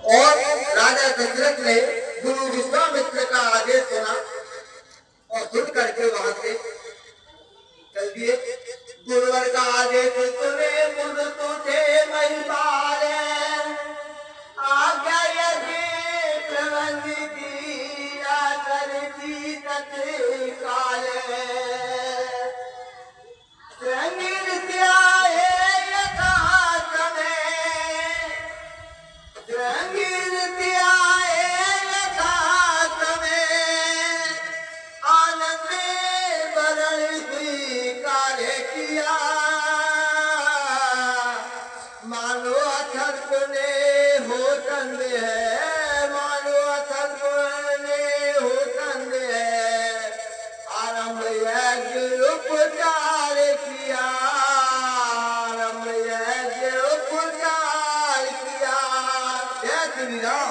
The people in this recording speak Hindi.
और राजा दशरथ ने गुरु विश्वामित्र का आदेश सुना और सुन करके वहां से चल दिए। गुरुवर का आदेश सुने मुझ तुझे महिपाल आज्ञा यदि प्रबंध दिया कर दी तत्काल मानो अथर्व ने हो कंद है, मानो अथर्व ने हो कंद है, आरंभ यज्ञ उपचार किया, आरंभ यज्ञ उपचार किया। जय श्री राम।